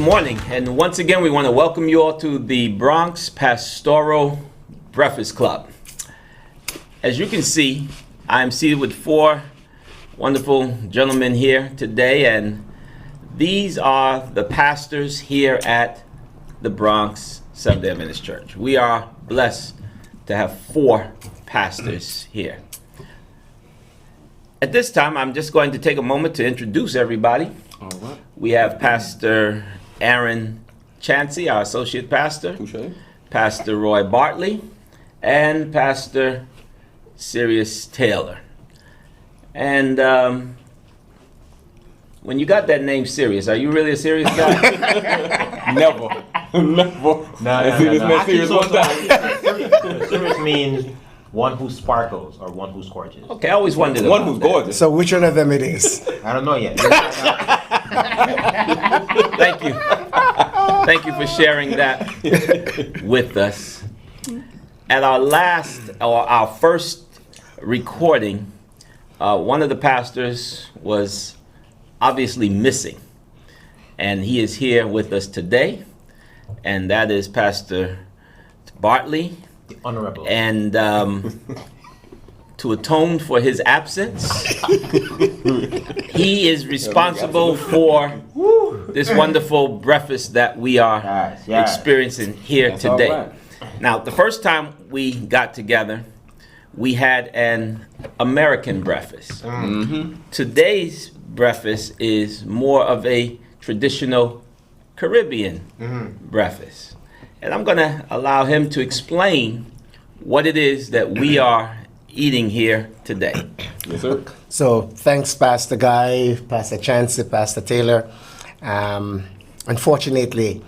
morning, and once again we want to welcome you all to the Bronx Pastoral Breakfast Club. As you can see, I'm seated with four wonderful gentlemen here today, and these are the pastors here at the Bronx Seventh-day Adventist Church. We are blessed to have four pastors here. At this time, I'm just going to take a moment to introduce everybody. All right. We have Pastor Aaron Chansey, our associate pastor, Touché. Pastor Roy Bartley, and Pastor Sirius Taylor. And when you got that name Sirius, are you really a serious guy? Never. No. This man serious one time. Serious means one who sparkles or one who scorches. Okay, I always wondered One about who's that. gorgeous. So which one of them it is? I don't know yet. Thank you. Thank you for sharing that with us. At our first recording, one of the pastors was obviously missing. And he is here with us today. And that is Pastor Bartley. The Honorable. And to atone for his absence, he is responsible for this wonderful breakfast that we are Yes. experiencing here That's all today. right. Now, the first time we got together, we had an American breakfast. Today's breakfast is more of a traditional Caribbean breakfast. And I'm going to allow him to explain what it is that we are eating here today. Yes, sir. So thanks, Pastor Guy, Pastor Chansey, Pastor Taylor. Unfortunately,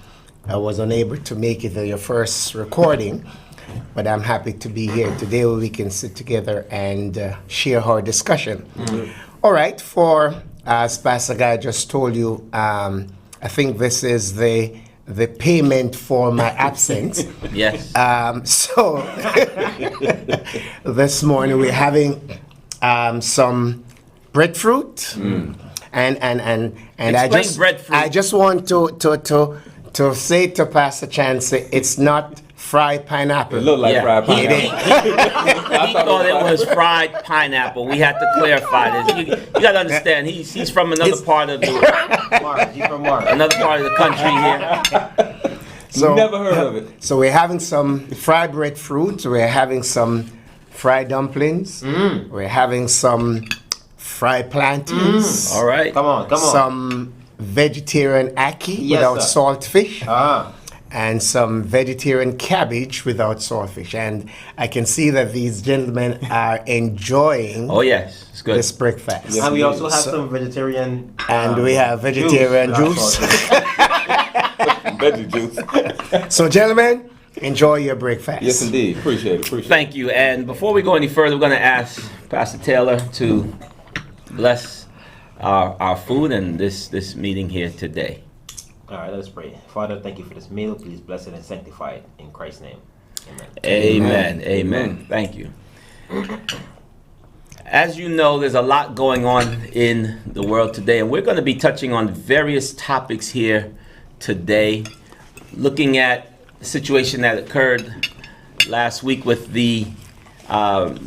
I was unable to make it to your first recording, but I'm happy to be here today where we can sit together and share our discussion. All right, as Pastor Guy just told you, I think this is the payment for my absence. Yes. So this morning we're having some breadfruit, and I Explain just breadfruit. I just want to say to Pastor Chansey, it's not fried pineapple. It looked like Yeah. fried It pineapple. ain't. He thought it was fried pineapple. We had to clarify this. You got to understand, he's from another part of the Mars. He's from Mars. another part of the country here. So, Never heard of it. So we're having some fried breadfruit. We're having some fried dumplings. We're having some fried plantains. All right. Come on. Some vegetarian ackee Yes, without sir. salt fish, Ah. and some vegetarian cabbage without salt fish. And I can see that these gentlemen are enjoying Oh yes, it's good. this breakfast. Yes. And we also have So- some vegetarian. And we have vegetarian juice. Veggie juice. So, gentlemen, enjoy your breakfast. Yes, indeed. Appreciate it. Thank you. And before we go any further, we're going to ask Pastor Taylor to bless our food and this meeting here today. All right, let's pray. Father, thank you for this meal. Please bless it and sanctify it in Christ's name. Amen. Amen. Amen. Amen. Thank you. As you know, there's a lot going on in the world today, and we're going to be touching on various topics here today, looking at the situation that occurred last week with the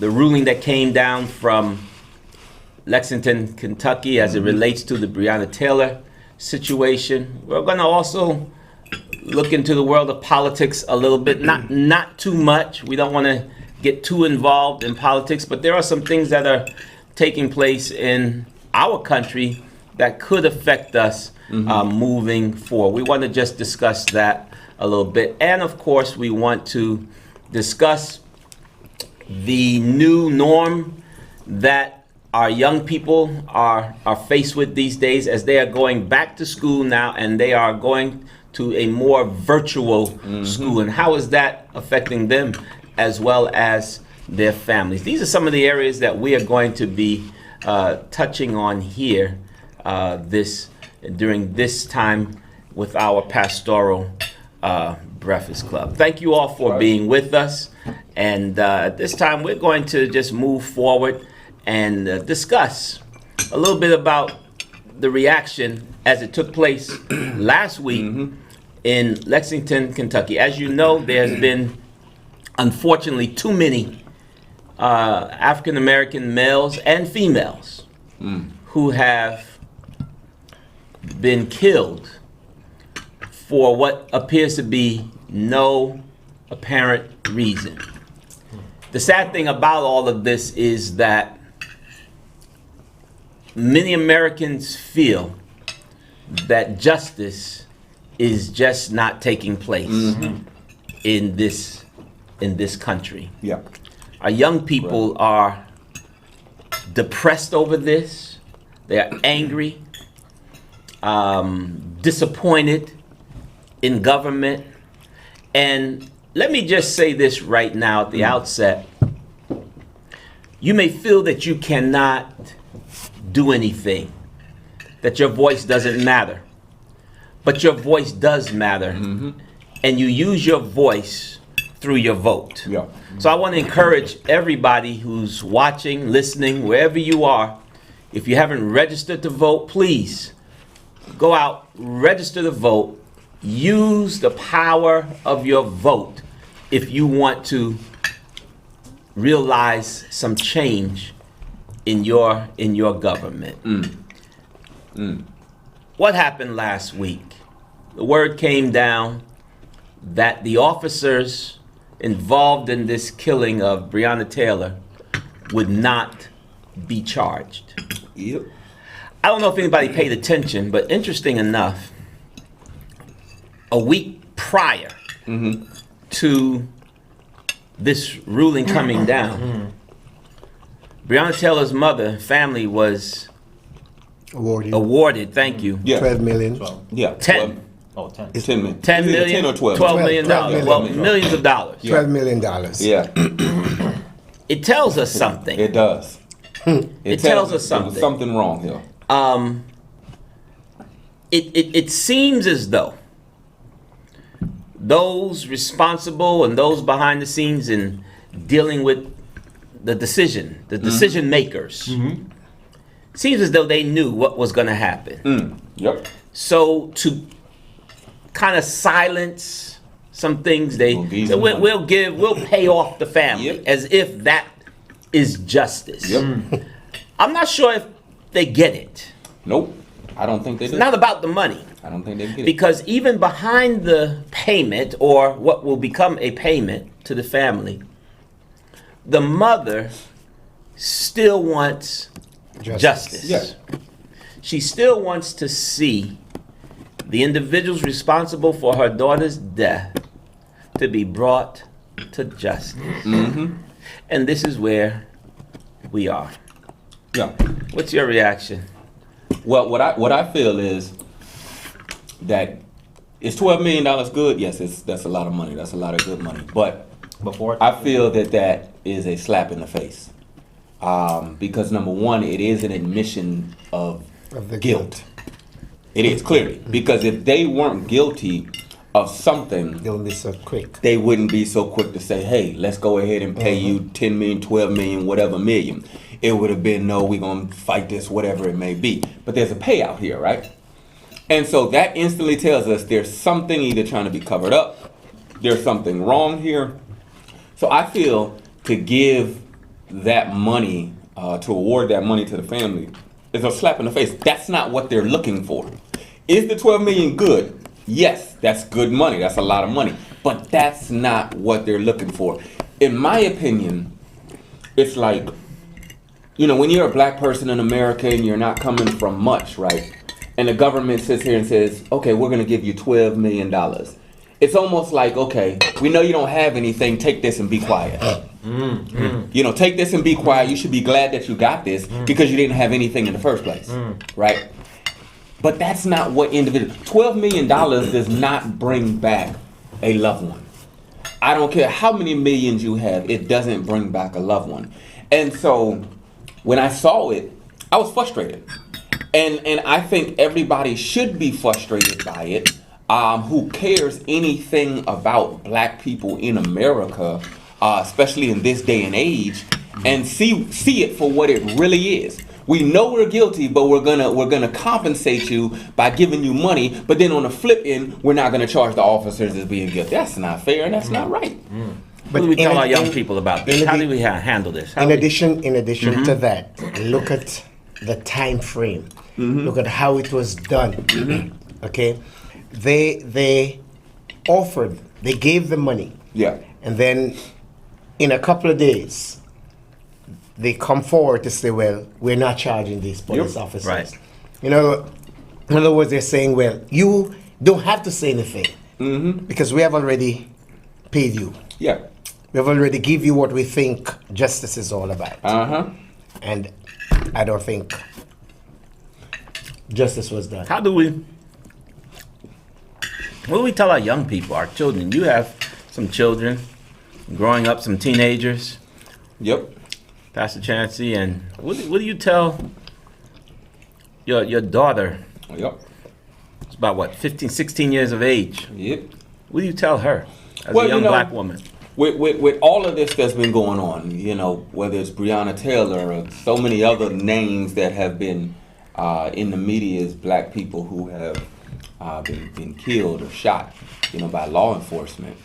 ruling that came down from Lexington, Kentucky, as it relates to the Breonna Taylor situation. We're going to also look into the world of politics a little bit, not too much. We don't want to get too involved in politics, but there are some things that are taking place in our country that could affect us moving forward. We want to just discuss that a little bit. And of course, we want to discuss the new norm that our young people are faced with these days as they are going back to school now, and they are going to a more virtual school. And how is that affecting them as well as their families? These are some of the areas that we are going to be touching on here during this time with our pastoral Breakfast Club. Thank you all for being with us. And at this time, we're going to just move forward and discuss a little bit about the reaction as it took place last week in Lexington, Kentucky. As you know, there's been, unfortunately, too many African American males and females who have been killed for what appears to be no apparent reason. The sad thing about all of this is that many Americans feel that justice is just not taking place in this country. Yeah. Our young people are depressed over this. They are angry, disappointed in government. And let me just say this right now at the outset. You may feel that you cannot do anything, that your voice doesn't matter. But your voice does matter. And you use your voice through your vote. Yeah. So I want to encourage everybody who's watching, listening, wherever you are, if you haven't registered to vote, please go out, register to vote, use the power of your vote if you want to realize some change in your government. What happened last week? The word came down that the officers involved in this killing of Breonna Taylor would not be charged. Yep. I don't know if anybody paid attention, but interesting enough, a week prior to this ruling coming down, Breonna Taylor's mother and family was awarded, thank you, Yeah. 12 million. 12. Yeah. 10. Oh, 10. 10 million. 10 Is it million, 10 or 12? $12 million, well, millions of dollars. $12 million. Yeah. It tells us something. It does. It tells us There was something. something wrong here. It seems as though those responsible and those behind the scenes in dealing with the decision makers, seems as though they knew what was going to happen. Yep. So to kind of silence some things, they said, we'll pay off the family, Yep. as if that is justice. Yep. I'm not sure if they get it. Nope. I don't think they It's did. not about the money. I don't think they get it. Because even behind the payment, or what will become a payment to the family, the mother still wants justice. Yeah. She still wants to see the individuals responsible for her daughter's death to be brought to justice. And this is where we are. Yeah. What's your reaction? Well, what I feel is that is $12 million good? Yes, that's a lot of money. That's a lot of good money. But Before I feel that is a slap in the face. Because number one, it is an admission of the guilt. It is, clearly. Because if they weren't guilty of something, They'll be so quick. they wouldn't be so quick to say, hey, let's go ahead and pay you 10 million, 12 million, whatever million. It would have been, no, we're going to fight this, whatever it may be. But there's a payout here, right? And so that instantly tells us there's something either trying to be covered up, there's something wrong here. So I feel to give that money, to award that money to the family, is a slap in the face. That's not what they're looking for. Is the 12 million good? Yes, that's good money. That's a lot of money. But that's not what they're looking for. In my opinion, it's like, you know, when you're a black person in America and you're not coming from much, right? And the government sits here and says, okay, we're going to give you $12 million. It's almost like, okay, we know you don't have anything. Take this and be quiet. You know, take this and be quiet. You should be glad that you got this because you didn't have anything in the first place, right? But that's not what $12 million does not bring back a loved one. I don't care how many millions you have, it doesn't bring back a loved one. And so when I saw it, I was frustrated. And I think everybody should be frustrated by it, who cares anything about black people in America, especially in this day and age, and see it for what it really is. We know we're guilty, but we're gonna compensate you by giving you money. But then on the flip end, we're not gonna charge the officers as being guilty. That's not fair, and that's not right. What do we tell our young in- people about this? in How the- do we handle this? How In do we- addition to that, look at the time frame. Look at how it was done. Okay, they offered, they gave the money, Yeah. and then in a couple of days, they come forward to say, "Well, we're not charging these police Yep. officers." Right. You know, in other words, they're saying, "Well, you don't have to say anything because we have already paid you. Yeah. We have already give you what we think justice is all about." And I don't think justice was done. How do we? What do we tell our young people, our children? You have some children growing up, some teenagers, Yep. Pastor Chancey, and what do you tell your daughter? Yep. It's about what, 15, 16 years of age. Yep. What do you tell her as Well, a young you know, black woman? With all of this that's been going on, you know, whether it's Breonna Taylor or so many other names that have been in the media as black people who have been killed or shot, you know, by law enforcement.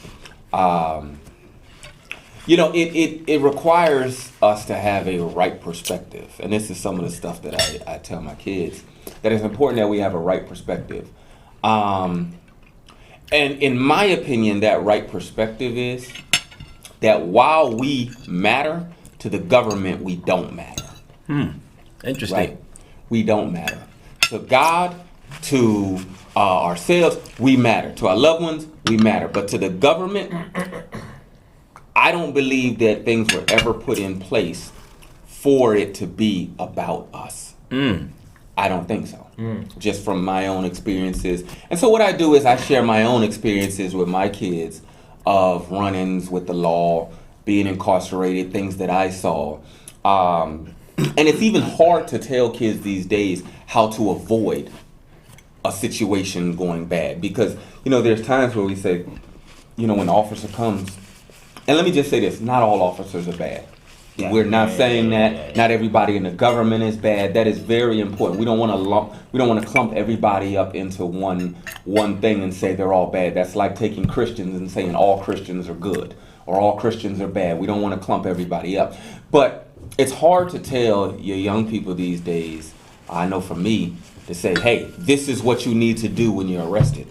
You know, it requires us to have a right perspective. And this is some of the stuff that I tell my kids, that it's important that we have a right perspective. And in my opinion, that right perspective is that while we matter to the government, we don't matter. Interesting. Right? We don't matter. To God, to ourselves, we matter. To our loved ones, we matter. But to the government, I don't believe that things were ever put in place for it to be about us. I don't think so. Just from my own experiences. And so what I do is I share my own experiences with my kids of run-ins with the law, being incarcerated, things that I saw. And it's even hard to tell kids these days how to avoid a situation going bad. Because, you know, there's times where we say, you know, when the officer comes, and let me just say this, not all officers are bad. Yeah. We're not saying that. Yeah. Not everybody in the government is bad. That is very important. We don't want to clump everybody up into one thing and say they're all bad. That's like taking Christians and saying all Christians are good or all Christians are bad. We don't want to clump everybody up. But it's hard to tell your young people these days, I know for me, to say, hey, this is what you need to do when you're arrested.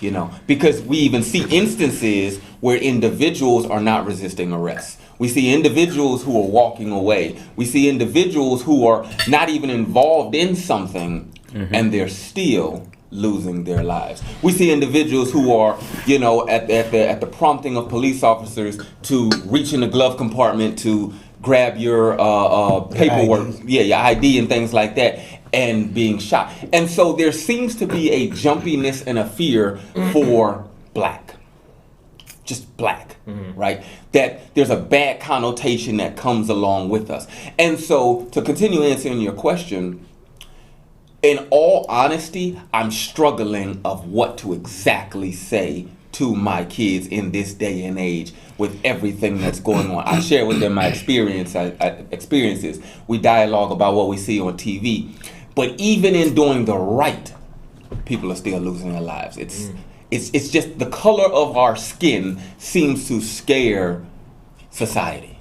You know, because we even see instances where individuals are not resisting arrest. We see individuals who are walking away. We see individuals who are not even involved in something and they're still losing their lives. We see individuals who are, you know, at the prompting of police officers to reach in the glove compartment to grab your paperwork, your ID and things like that, and being shot. And so there seems to be a jumpiness and a fear for black. Just black, right? That there's a bad connotation that comes along with us. And so to continue answering your question, in all honesty, I'm struggling of what to exactly say to my kids in this day and age with everything that's going on. I share with them my experiences. We dialogue about what we see on TV. But even in doing the right, people are still losing their lives. It's just the color of our skin seems to scare society.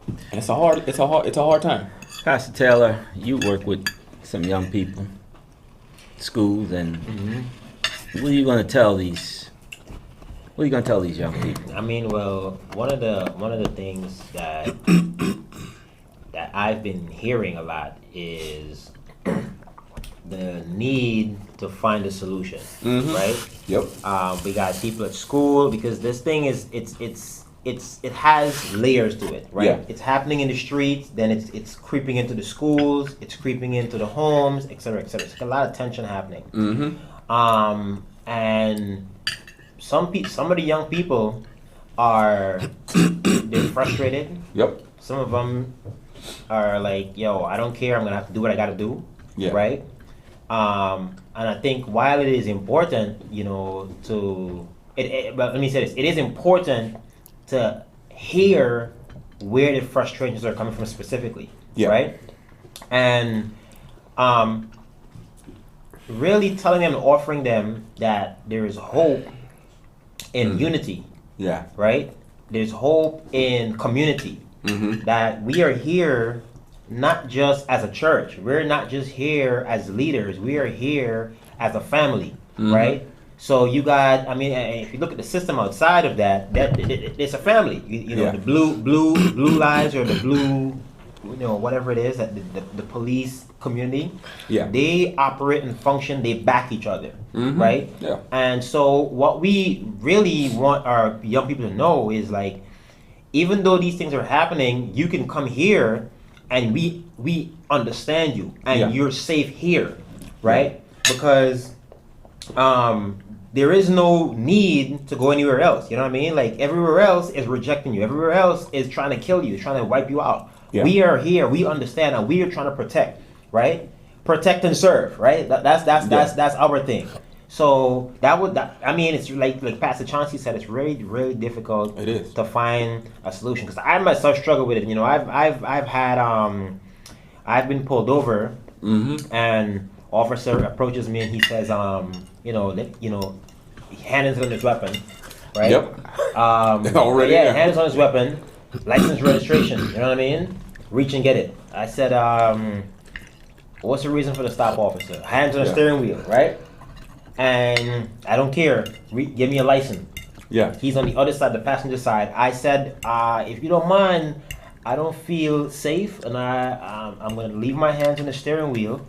And it's a hard time. Pastor Taylor, you work with some young people, schools, and what are you going to tell these? What are you going to tell these young people? I mean, well, one of the things that I've been hearing a lot is the need to find a solution, right? Yep. We got people at school because this thing is it has layers to it, right? Yeah. It's happening in the streets, then it's creeping into the schools, it's creeping into the homes, et cetera, et cetera. It's a lot of tension happening. And some of the young people they're frustrated. Yep. Some of them are like, yo, I don't care, I'm gonna have to do what I gotta do, Yeah. right? And I think while it is important, you know, but let me say this, it is important to hear where the frustrations are coming from specifically, Yeah. right? and really telling them, offering them that there is hope in unity, Yeah. right? There's hope in community. That we are here not just as a church. We're not just here as leaders. We are here as a family, right? So you got, I mean, if you look at the system outside of that, it's a family. You know, Yeah. the blue lives or the blue, whatever it is, that the police community, Yeah. they operate and function. They back each other, right? Yeah. And so what we really want our young people to know is like, even though these things are happening, you can come here and we understand you and Yeah. you're safe here, right? Because there is no need to go anywhere else. You know what I mean? Like everywhere else is rejecting you. Everywhere else is trying to kill you, trying to wipe you out. Yeah. We are here. We understand, and we are trying to protect, right? Protect and serve, right? That's our thing. So I mean, it's like Pastor Chauncey said, it's really really difficult. It is. To find a solution, because I myself struggle with it. You know, I've had I've been pulled over, and officer approaches me and he says, hands on his weapon, right? Yep. Already. there. Yeah, hands on his weapon, license, registration. You know what I mean? Reach and get it. I said, what's the reason for the stop, officer? Hands on the steering wheel, right? And I don't care. Give me a license. Yeah. He's on the other side, the passenger side. I said, if you don't mind, I don't feel safe, and I'm going to leave my hands on the steering wheel,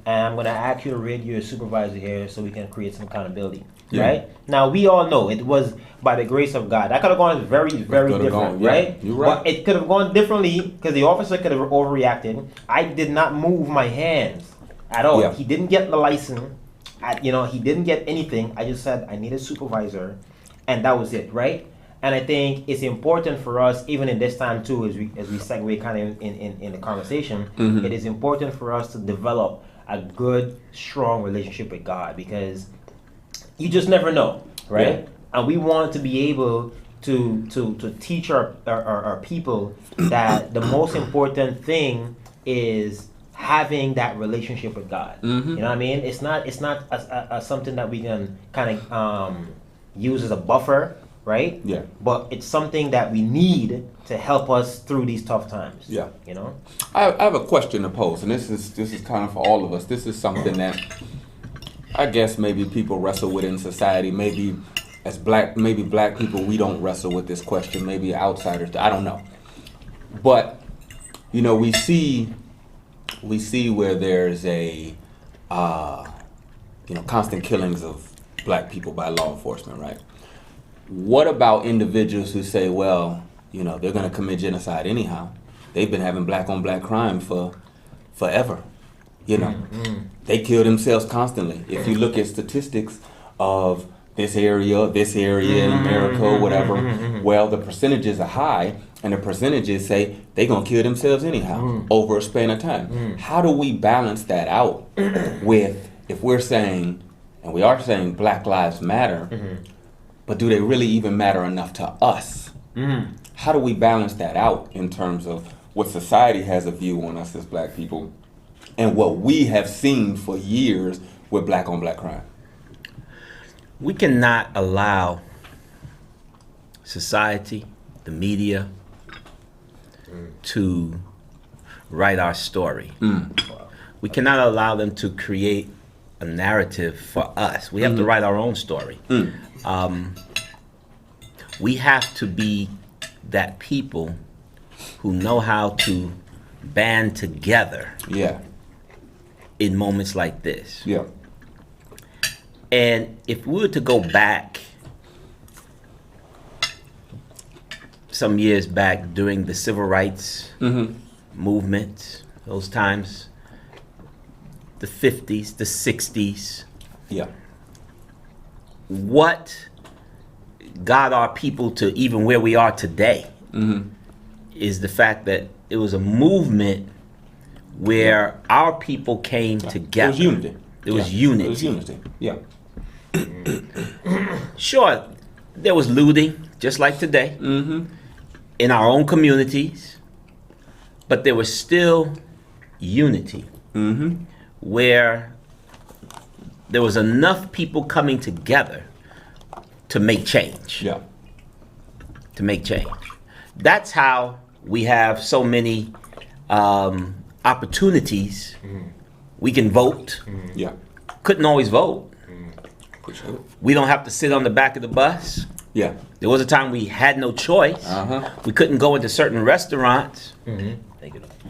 and I'm going to ask you to read your supervisor here so we can create some accountability. Yeah. Right? Now, we all know it was by the grace of God. That could have gone very, very Could've different, gone, yeah. right? You're right. But it could have gone differently because the officer could have overreacted. I did not move my hands at all. Yeah. He didn't get the license. He didn't get anything. I just said, I need a supervisor, and that was it, right? And I think it's important for us, even in this time too, as we segue kind of in the conversation, it is important for us to develop a good, strong relationship with God, because you just never know, right? Yeah. And we want to be able to teach our people that the most important thing is having that relationship with God. You know what I mean? It's not something that we can kind of use as a buffer, right? Yeah. But it's something that we need to help us through these tough times. Yeah. You know? I have a question to pose, and this is kind of for all of us. This is something that I guess maybe people wrestle with in society. Maybe as black people, we don't wrestle with this question. Maybe outsiders, I don't know. But we see where there's a constant killings of black people by law enforcement, right? What about individuals who say, well, they're going to commit genocide anyhow? They've been having black on black crime for forever. They kill themselves constantly. If you look at statistics of this area in America, whatever, well, the percentages are high, and the percentages say they're going to kill themselves anyhow over a span of time. How do we balance that out with, if we're saying, and we are saying Black Lives Matter, but do they really even matter enough to us? How do we balance that out in terms of what society has a view on us as black people and what we have seen for years with black on black crime? We cannot allow society, the media, to write our story. We cannot allow them to create a narrative for us. We have to write our own story. We have to be that people who know how to band together Yeah. in moments like this. Yeah. And if we were to go back some years back during the civil rights movement, those times, the 50s, the 60s, Yeah. what got our people to even where we are today is the fact that it was a movement where our people came together. It was unity. It was unity. It was unity. Yeah. Sure, there was looting, just like today, in our own communities, but there was still unity, where there was enough people coming together to make change. Yeah. To make change. That's how we have so many opportunities. We can vote. Yeah. Couldn't always vote. Appreciate it. We don't have to sit on the back of the bus. Yeah. There was a time we had no choice. We couldn't go into certain restaurants.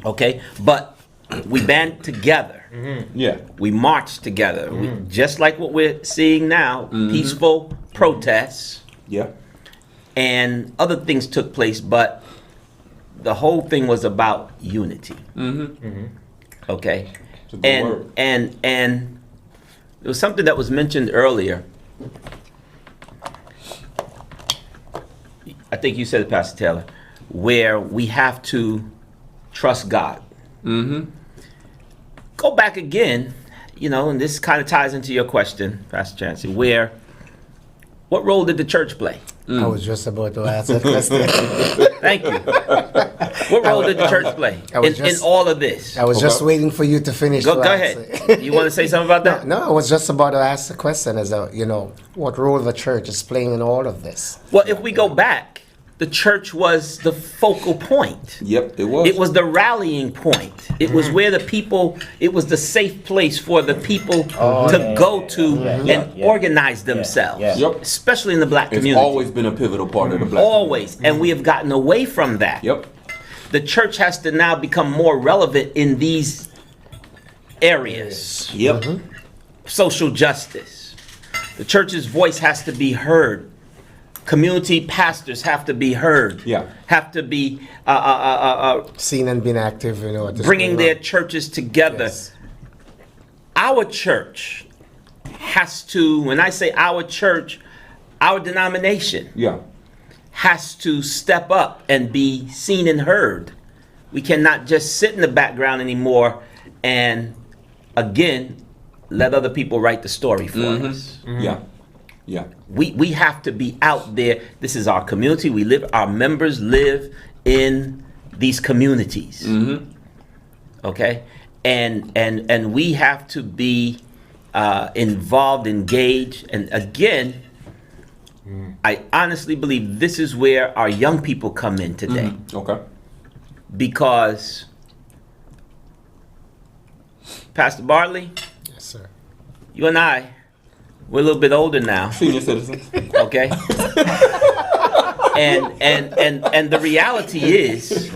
Okay, but we band together. Yeah. We marched together. Just like what we're seeing now, peaceful protests Yeah. and other things took place, but the whole thing was about unity. Okay, It's a good word. and there was something that was mentioned earlier. I think you said it, Pastor Taylor, where we have to trust God. Go back again, and this kind of ties into your question, Pastor Chancey, what role did the church play? I was just about to ask that question. Thank you. What role did the church play in all of this? I was just waiting for you to finish. Go to ahead. answer. You want to say something about that? No, I was just about to ask the question what role the church is playing in all of this. Well, if we go back, the church was the focal point. Yep, it was. It was the rallying point. It was where it was the safe place for the people to go to and organize themselves, Yep. especially in the black It's community. always been a pivotal part of the black Always. And we have gotten away from that. community. The church has to now become more relevant in these areas. Yep. Social justice. The church's voice has to be heard. Community pastors have to be heard. Yeah. Have to be Seen and been active, at this bringing point. their churches together. Yes. Our church has to, when I say our church, our denomination Yeah. has to step up and be seen and heard. We cannot just sit in the background anymore and, again, let other people write the story for us. Yeah. Yeah. We have to be out there. This is our community. Our members live in these communities. Okay? And we have to be involved, engaged. And again, I honestly believe this is where our young people come in today. Okay. Because Pastor Bartley, Yes, sir. you and I, we're a little bit older now. Senior citizens. Okay. and the reality is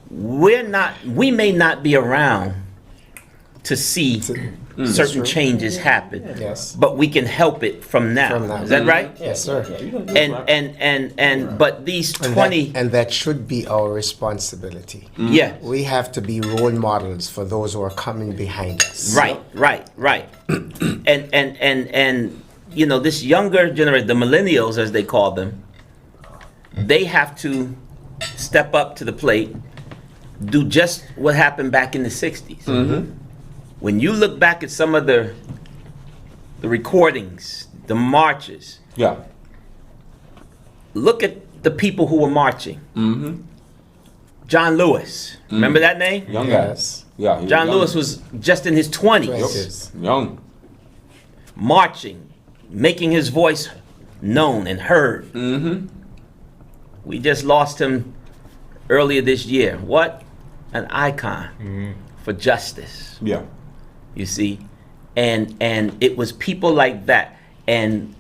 we may not be around to see certain changes happen. Yes. But we can help it from now. From now. Is that right? Yes, sir. But these And 20 and that should be our responsibility. yeah. We have to be role models for those who are coming behind us. Right. and this younger generation, the millennials as they call them, they have to step up to the plate, do just what happened back in the 60s. When you look back at some of the recordings, the marches, Yeah. look at the people who were marching. John Lewis, remember that name? Young guy. Yes. Yeah. he was John young. Lewis was just in his 20s. Yes. Young. Marching, making his voice known and heard. We just lost him earlier this year. What an icon for justice, Yeah. you see. And it was people like that. And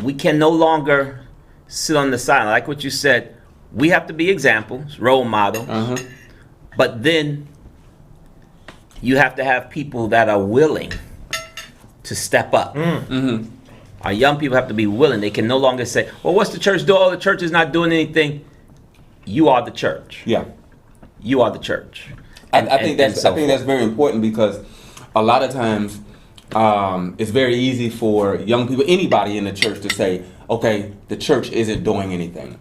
we can no longer sit on the side. Like what you said, we have to be examples, role models. But then you have to have people that are willing to step up. Our young people have to be willing. They can no longer say, well, what's the church doing? Oh, the church is not doing anything. You are the church. Yeah. You are the church. I think that's so that's very important because a lot of times it's very easy for young people, anybody in the church, to say, okay, the church isn't doing anything.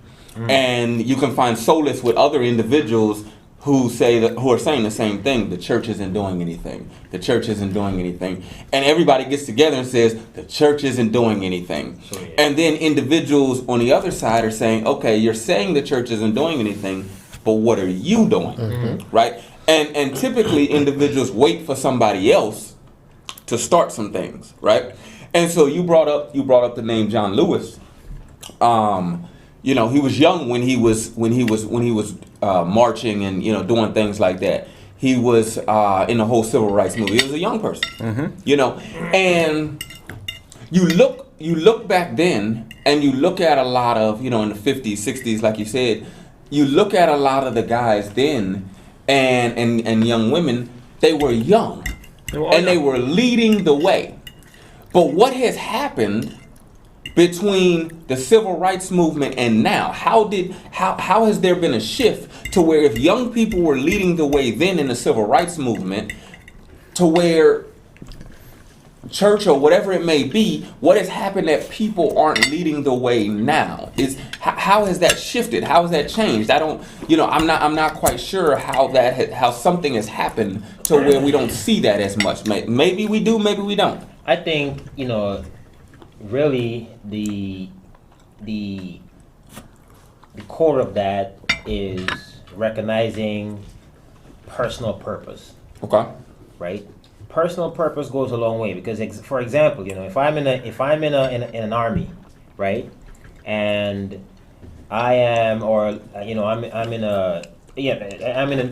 And you can find solace with other individuals who are saying the same thing. The church isn't doing anything. The church isn't doing anything. And everybody gets together and says, the church isn't doing anything. And then individuals on the other side are saying, okay, you're saying the church isn't doing anything, but what are you doing? Right? And typically individuals wait for somebody else to start some things, right? And so you brought up the name John Lewis. You know, he was young when he was marching and, you know, doing things like that. He was in the whole civil rights movement. He was a young person, you know, and you look back then and you look at a lot of, you know, in the 50s, 60s, like you said, you look at a lot of the guys then and young women, they were young and they were leading the way. But what has happened between the civil rights movement and now? How has there been a shift to where if young people were leading the way then in the civil rights movement, to where church or whatever it may be, what has happened that people aren't leading the way now? How has that shifted? How has that changed? I'm not quite sure how something has happened to where we don't see that as much. Maybe we do, maybe we don't. I think, you know, really the core of that is recognizing personal purpose. Okay. Right? Personal purpose goes a long way because, for example, you know, if I'm in an army, right, and I am, or you know, I'm in an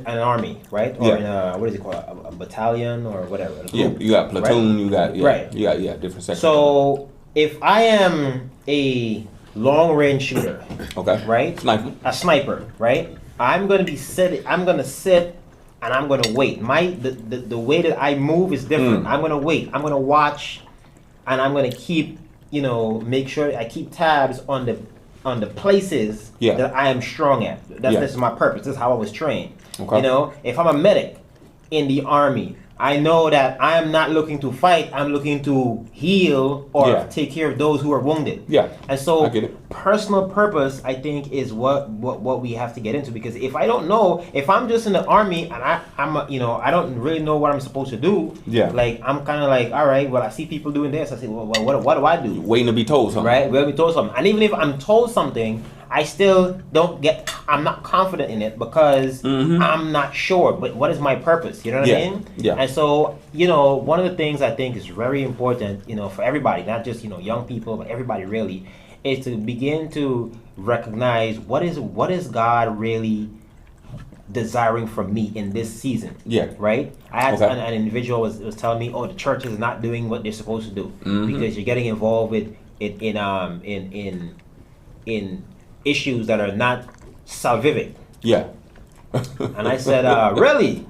army, right, or in a, what is it called, a battalion or whatever. Yeah, you got platoon, right? you got different sections. So if I am a long range shooter, okay, right, a sniper, right, I'm gonna sit and I'm gonna wait. The way that I move is different. I'm gonna wait. I'm gonna watch, and I'm gonna keep, you know, make sure I keep tabs on the places that I am strong at. This is my purpose. This is how I was trained. Okay. You know, if I'm a medic in the army, I know that I am not looking to fight. I'm looking to heal or take care of those who are wounded. Yeah. And so personal purpose, I think, is what we have to get into, because if I don't know, if I'm just in the army and I don't really know what I'm supposed to do. Yeah. Like, I'm kind of like, all right, well, I see people doing this. I say, well, what do I do? Waiting to be told something. Right. Waiting to be told something. And even if I'm told something, I still I'm not confident in it because I'm not sure, but what is my purpose? You know what I mean? Yeah. And so, you know, one of the things I think is very important, you know, for everybody, not just, you know, young people, but everybody really, is to begin to recognize what is God really desiring from me in this season. Yeah. Right? I had an individual was telling me, the church is not doing what they're supposed to do because you're getting involved with in issues that are not salvific. Yeah. And I said, really?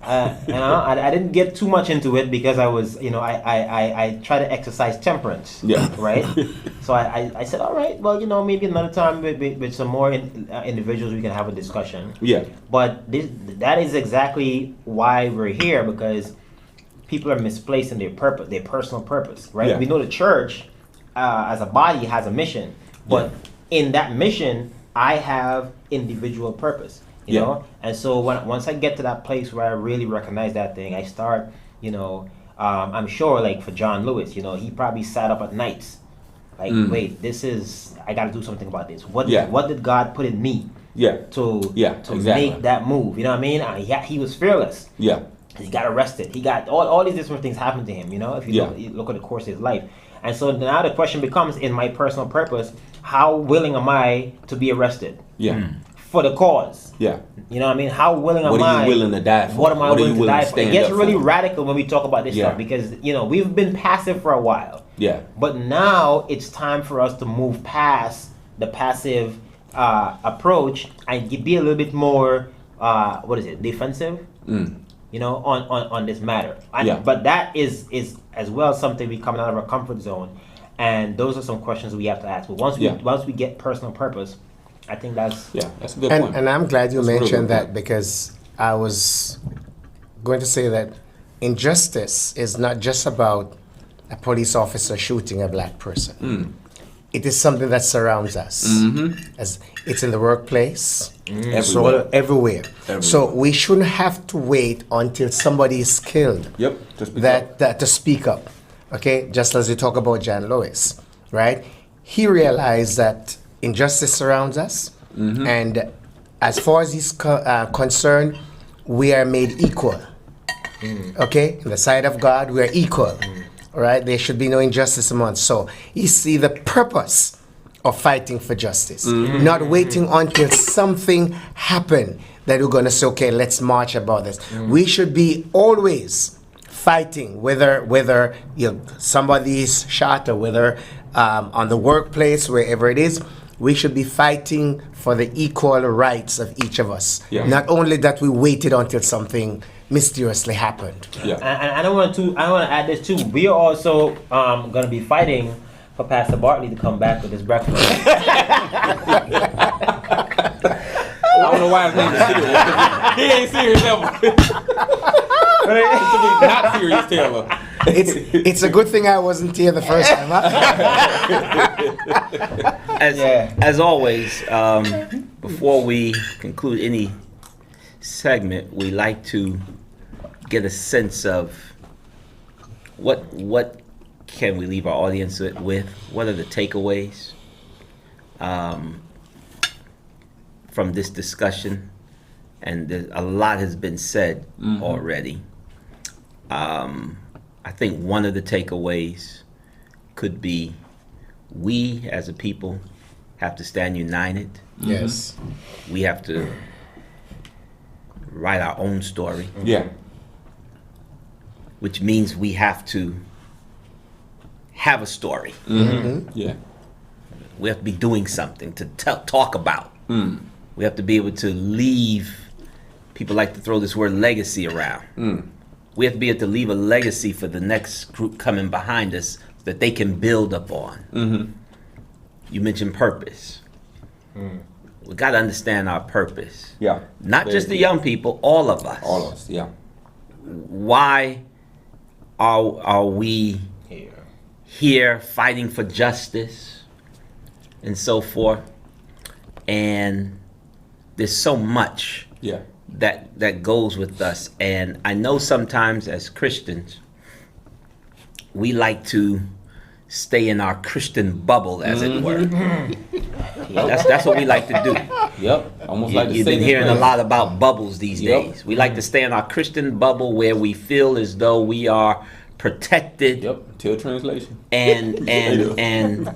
I didn't get too much into it because I was, you know, I try to exercise temperance. Yeah. Right? So I said, all right, well, you know, maybe another time with some more individuals we can have a discussion. Yeah. But that is exactly why we're here, because people are misplacing their purpose, their personal purpose, right? Yeah. We know the church as a body has a mission, but in that mission, I have individual purpose, you know? And so once I get to that place where I really recognize that thing, I start, you know, I'm sure, like for John Lewis, you know, he probably sat up at nights, like, wait, I got to do something about this. What did God put in me to make that move? You know what I mean? He was fearless. Yeah. He got arrested. He got all these different things happened to him, you know, if you look at the course of his life. And so now the question becomes, in my personal purpose, how willing am I to be arrested? Yeah. For the cause. Yeah. You know what I mean? How willing am I? What are you willing to die for? What am I willing to die for? It gets really radical when we talk about this stuff, because, you know, we've been passive for a while. Yeah. But now it's time for us to move past the passive approach and be a little bit more, defensive? You know, on this matter. But that is as well something we coming out of our comfort zone, and those are some questions we have to ask. But once we get personal purpose, I think that's a good point. And I'm glad you mentioned that, because I was going to say that injustice is not just about a police officer shooting a black person. It is something that surrounds us. As it's in the workplace, everywhere. So we shouldn't have to wait until somebody is killed to speak up. Okay, just as you talk about John Lewis, right? He realized that injustice surrounds us, and as far as he's concerned, we are made equal. Okay? In the sight of God, we are equal. All right? There should be no injustice among us. So you see the purpose of fighting for justice. Not waiting until something happened that we're going to say, okay, let's march about this. We should be always fighting, whether somebody is shot or whether on the workplace, wherever it is, we should be fighting for the equal rights of each of us. Yeah. Not only that we waited until something mysteriously happened. Yeah. And I want to add this too. We are also going to be fighting for Pastor Bartley to come back with his breakfast. I don't know why his name is serious. He ain't serious ever. It's to be not serious, Taylor. It's a good thing I wasn't here the first time. Huh? As always, before we conclude any segment, we like to get a sense of what can we leave our audience with? What are the takeaways from this discussion? And a lot has been said already. I think one of the takeaways could be we as a people have to stand united. Yes. We have to write our own story, Yeah. which means we have to have a story. Yeah. We have to be doing something to talk about. We have to be able to leave. People like to throw this word legacy around. We have to be able to leave a legacy for the next group coming behind us that they can build up on. You mentioned purpose. We got to understand our purpose. Yeah. Not just the young people, all of us. All of us, yeah. Why are we here fighting for justice and so forth? And there's so much Yeah. that goes with us. And I know sometimes as Christians, we like to stay in our Christian bubble, as it were. That's what we like to do. Yep. Almost like the You've been saving hearing a grace. lot about bubbles these Yep. days. We like to stay in our Christian bubble where we feel as though we are protected Yep. Till translation. and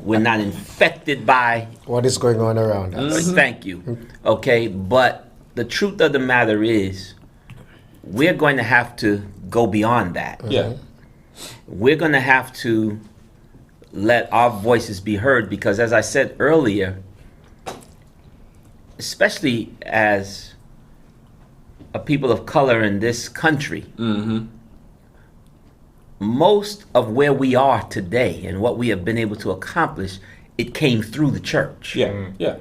we're not infected by. What is going on around us? Thank you. Okay, but the truth of the matter is, we're going to have to go beyond that. Yeah. We're going to have to let our voices be heard because, as I said earlier, especially as a people of color in this country, most of where we are today and what we have been able to accomplish, it came through the church. Yeah. Yeah.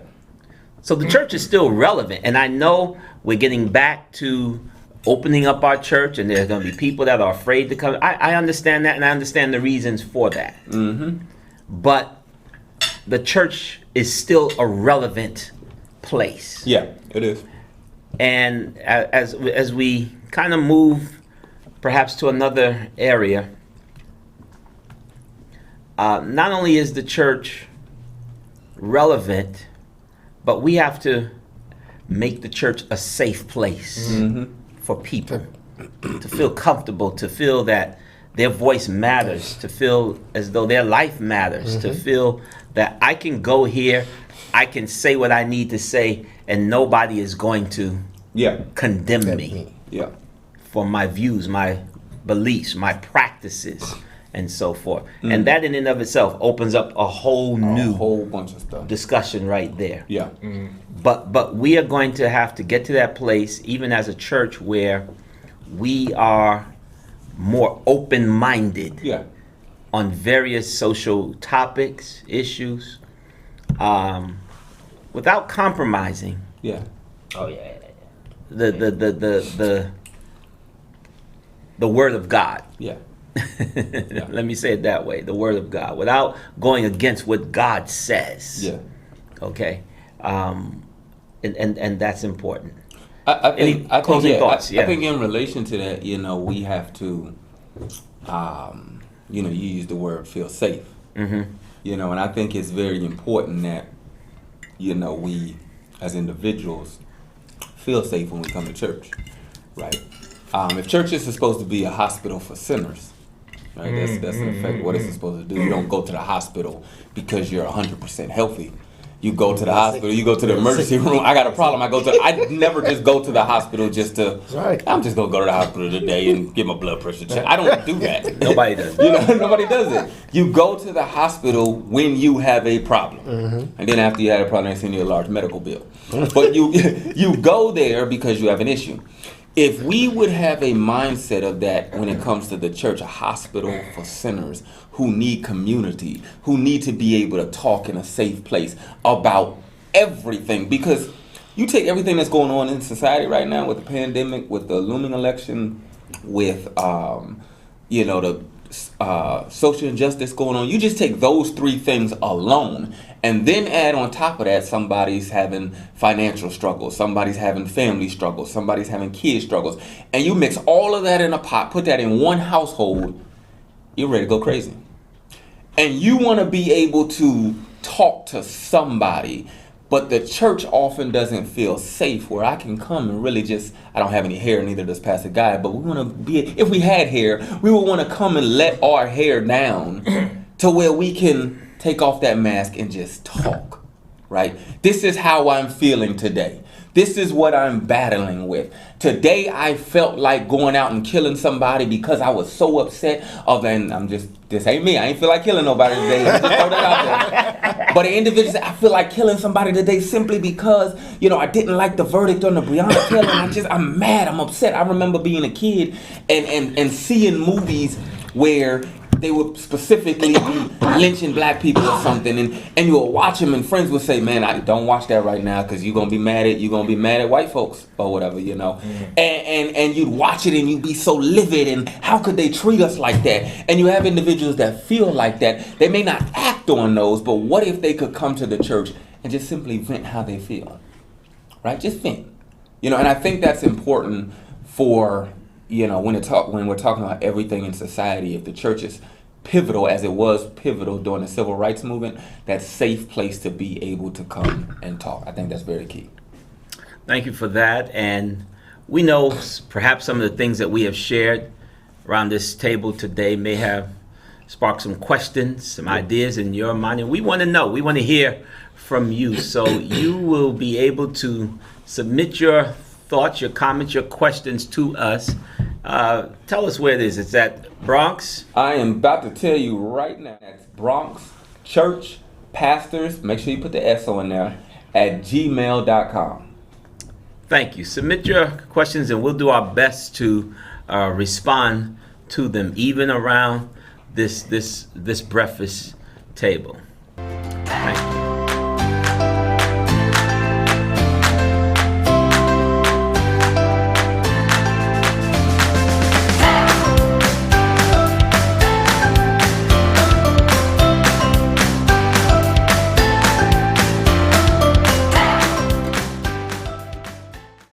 So the church is still relevant, and I know we're getting back to opening up our church, and there's going to be people that are afraid to come. I understand that, and I understand the reasons for that. But the church is still a relevant place. Yeah. It is. And as we kind of move perhaps to another area, not only is the church relevant, but we have to make the church a safe place for people to feel comfortable, to feel that their voice matters, to feel as though their life matters, to feel that I can go here, I can say what I need to say, and nobody is going to Yeah. condemn me Yeah. for my views, my beliefs, my practices, and so forth. And that in and of itself opens up a whole A new whole bunch of stuff. discussion right there. Yeah. But we are going to have to get to that place, even as a church, where we are more open-minded Yeah. on various social topics, issues, without compromising Yeah. Oh yeah. the word of God. Yeah. Let me say it that way, the word of God, without going against what God says. Yeah. Okay. And that's important. I think closing thoughts? I Yeah. think in relation to that, we have to, you use the word feel safe. And I think it's very important that, we as individuals feel safe when we come to church. right? If church is supposed to be a hospital for sinners, right? That's in effect what it's supposed to do. You don't go to the hospital because you're 100% healthy. You go to the hospital, you go to the emergency room. I got a problem. I never just go to the hospital just to, right. I'm just going to go to the hospital today and get my blood pressure checked. I don't do that. Nobody does. Nobody does it. You go to the hospital when you have a problem. And then after you had a problem, they send you a large medical bill. But you go there because you have an issue. If we would have a mindset of that when it comes to the church, a hospital for sinners who need community, who need to be able to talk in a safe place about everything, because you take everything that's going on in society right now with the pandemic, with the looming election, with the social injustice going on, you just take those three things alone and then add on top of that somebody's having financial struggles, somebody's having family struggles, somebody's having kid struggles, and you mix all of that in a pot, put that in one household, you're ready to go crazy. And you want to be able to talk to somebody, but the church often doesn't feel safe where I can come and really just, I don't have any hair, neither does Pastor Guy, but we want to be, if we had hair, we would want to come and let our hair down to where we can take off that mask and just talk, right? This is how I'm feeling today. This is what I'm battling with. Today I felt like going out and killing somebody because I was so upset and this ain't me. I ain't feel like killing nobody today. Just throw that out there. But an individual said, I feel like killing somebody today simply because, I didn't like the verdict on the Breonna killing. I'm mad, I'm upset. I remember being a kid and seeing movies where they would specifically be lynching black people or something, and you would watch them, and friends would say, "Man, I don't watch that right now because you're gonna be mad at white folks or whatever, And you'd watch it and you'd be so livid, and how could they treat us like that? And you have individuals that feel like that. They may not act on those, but what if they could come to the church and just simply vent how they feel, right? Just vent, And I think that's important for. When we're talking about everything in society, if the church is pivotal, as it was pivotal during the civil rights movement, that safe place to be able to come and talk. I think that's very key. Thank you for that. And we know perhaps some of the things that we have shared around this table today may have sparked some questions, some ideas in your mind. And we want to know, we want to hear from you. So you will be able to submit your thoughts, your comments, your questions to us. Tell us where it is. It's at Bronx. I am about to tell you right now. That's Bronx Church Pastors. Make sure you put the S on there at gmail.com. Thank you. Submit your questions and we'll do our best to respond to them, even around this breakfast table. Thank you.